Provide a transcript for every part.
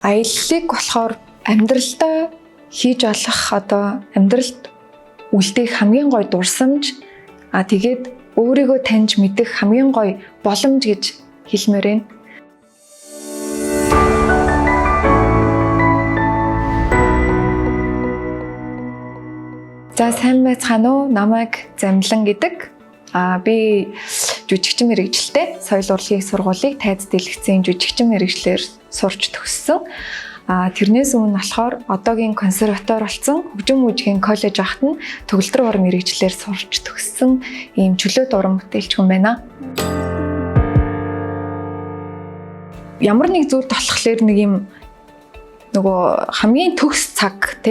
Аяллыг болохоор амьдралдаа хийж болох амьдралд үлдээх хамгийн гоё дурсамж тэгээд өөрийгөө таньж мэдэх хамгийн гоё боломж гэж хэлмээр байна. За сайн байцгаана уу? Намайг Замлан гэдэг. Би жүжигчин мэргэжилтэй соёл урлагийн сургуулийг тайз дэлгэцийн жүжигчин мэргэжлэр сурч төгссөн. Тэрнээс өмнө болохоор одоогийн консерватори болсон хөгжим мужийн коллеж ахт нь төгөлдөр бор мэргэжлэр сурч төгссөн ийм чөлөөт уран бүтээлч хүн байна. Ямар нэг зүйл болохоор нэг юм нөгөө хамгийн төгс цаг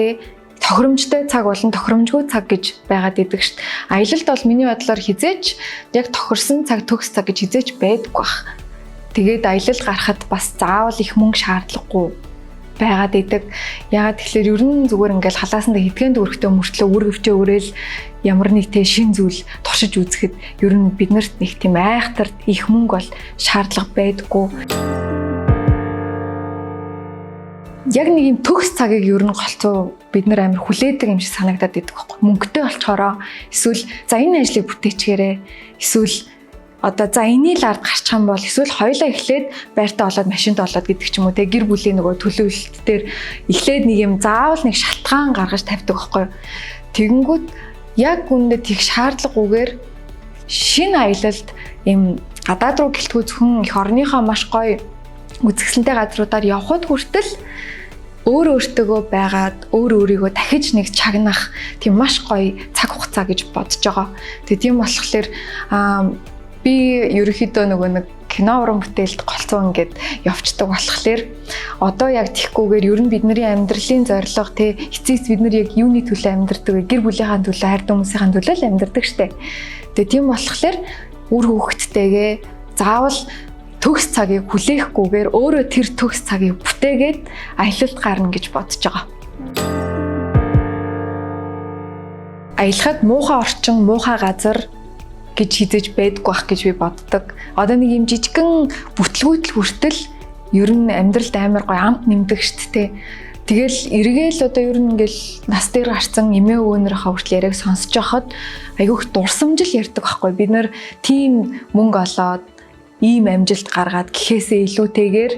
тохиромжтой цаг болон тохиромжгүй цаг гэж байгаад идэг шүү дээ. Аялалд бол миний бодлоор хизээч яг тохирсон цаг төгс цаг гэж хизээч байдаггүй бах. Тэгээд аялал гарахад бас заавал их мөнгө шаардлагагүй байгаад идэг. Ягаад тэгэхээр ер нь зүгээр ингээл халаасанд хэдхэн дүүрхтэй мөртлөө үр хөвчөө өрөөл ямар нэг шин зүйл туршиж үзэхэд ер нь биднэрт нэг тийм айхтар их мөнгө бол шаардлага байдаггүй. Яг нэг юм төгс цагийг ер нь голцоо бид нар амар хүлээдэг юм шиг санагдаад идэг байхгүй. Мөнгөтэй болчоороо эсвэл за энэ ажлыг бүтээчгээрээ эсвэл за эний л ард гарчих юм бол эсвэл хоёлаа эхлээд байртаа болоод машинд болоод гэдэг ч юм уу гэр бүлийн нөгөө төлөвлөлт дээр эхлээд нэг юм заавал нэг шалтгаан гаргаж тавьдаг байхгүй. Тэгэнгүүт яг үнэндээ тийх шаардлагагүйгээр шинэ аялалд ийм гадаад руу гэлтгүй зөвхөн эх орныхоо маш гоё үзэсгэлэнтэй газруудаар явхад хүртэл өөртөөгөө байгаад өөрийгөө дахиж нэг чагнах тийм маш гоё цаг хугацаа гэж бодож байгаа. Тэгээ тийм болохоор би ерөөхдөө нөгөө нэг кино уран бүтээлд голцоо ингээд явцдаг болохоор одоо яг тийхгүйгээр ер нь бидний амьдралын зорилго эцэст бид нар яг юуны төлөө амьдардаг вэ? Гэр бүлийнхаа төлөө, хайр хүмүүсийн төлөө л амьдардаг штэ. Тэгээ тийм болохоор үр хөвгттэйгээ заавал төгс цагийг хүлээхгүйгээр өөрөө тэр төгс цагийг бүтээгээд аялалд гарна гэж бодож байгаа. Аялахад муухай орчин, муухай газар гэж хизэж байдаггүй бах гэж би боддог. Одоо нэг юм жижигхэн бүтлгүүтэл хүртэл ер нь амьдралд амар гоё амт нэмдэг шүү дээ. Тэгэл эргээл одоо ер нь ингээл нас дээр гарсан эмээ өвгөнөрийнхөө хүртэл яриаг сонсож байхад айгүйх дурсамжил ярьдаг байхгүй. Бид нэр тийм мөнгө олоод ийм амжилт гаргаад гэхээсээ илүүтэйгээр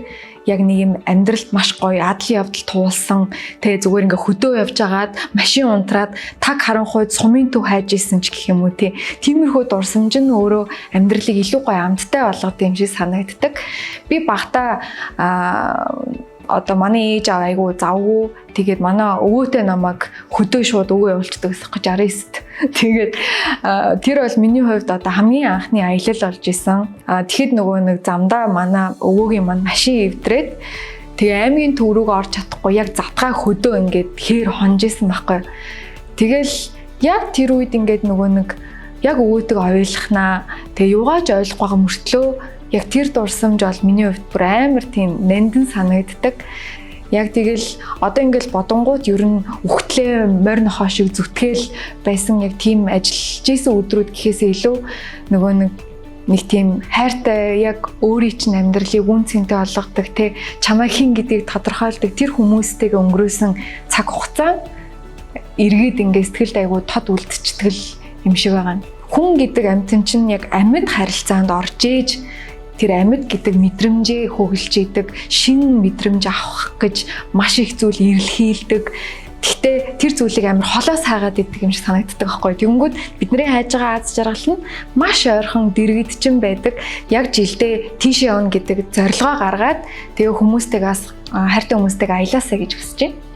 яг нэг юм амьдралд маш гоё адлын явдал туулсан зүгээр ингээ хөдөө явж агаад машин унтраад таг харанхуйд сумын төв хайж исэн ч гэх юм уу тиймэрхүү дурсамж нь өөрөө амьдралыг илүү гоё амттай болгодог юм шиг санагддаг. Би багтаа одоо манай ээж аваа айгу завгүй тэгээд манай өвөөтэй намайг хөдөө шууд өвөө явуулчихдаг гэсэн 69-т. Тэгээд тэр бол миний хувьд одоо хамгийн анхны аялал болж исэн. Тэгэхэд нөгөө нэг замдаа манай өвөөгийн машин эвдрээд тэгээ аймгийн төв рүүгээ орж чадахгүй яг задгаа хөдөө ингээд хээр хонжсэн байхгүй. Тэгэл яг тэр үед ингээд нөгөө нэг яг өвөөтэйг ойлгохнаа тэгээ юугаач ойлгох байгаа мөртлөө яг тэр дурсамж бол миний хувьд бүр амар тийм нандин санагддаг. Яг тэгэл одоо ингээл бодонгууд ер нь үхтлээ морь нохоо шиг зүтгэл байсан яг тийм ажиллаж исэн өдрүүд гэхээсээ илүү нөгөө нэг тийм хайртай яг өөрийн чинь амьдралыг үн цэнтэй болгодог чамайг хэн гэдгийг тодорхойлдог тэр хүмүүстэйгээ өнгөрөөсөн цаг хугацаа эргээд ингээ сэтгэлд айгуу тод үлдчихдэг юм шиг байгаа. Хүн гэдэг амьтан чинь яг амьд харилцаанд орж ээж тэр амьд гэдэг мэдрэмжээ хөглж идэг, шинэ мэдрэмж авах гэж маш их зүйл эрэлхийлдэг. Гэхдээ тэр зүйлийг амар холоос хаагаад идэг юм шиг санагддаг байхгүй. Тэгэнгүүт бидний хайж байгаа аз жаргал нь маш ойрхон дэрэгдчин байдаг. Яг жилдээ тийшээ явна гэдэг зорилгоо гаргаад тэгээ хайртай хүмүүстэйгээ аялаасаа гэж хүсэж байна.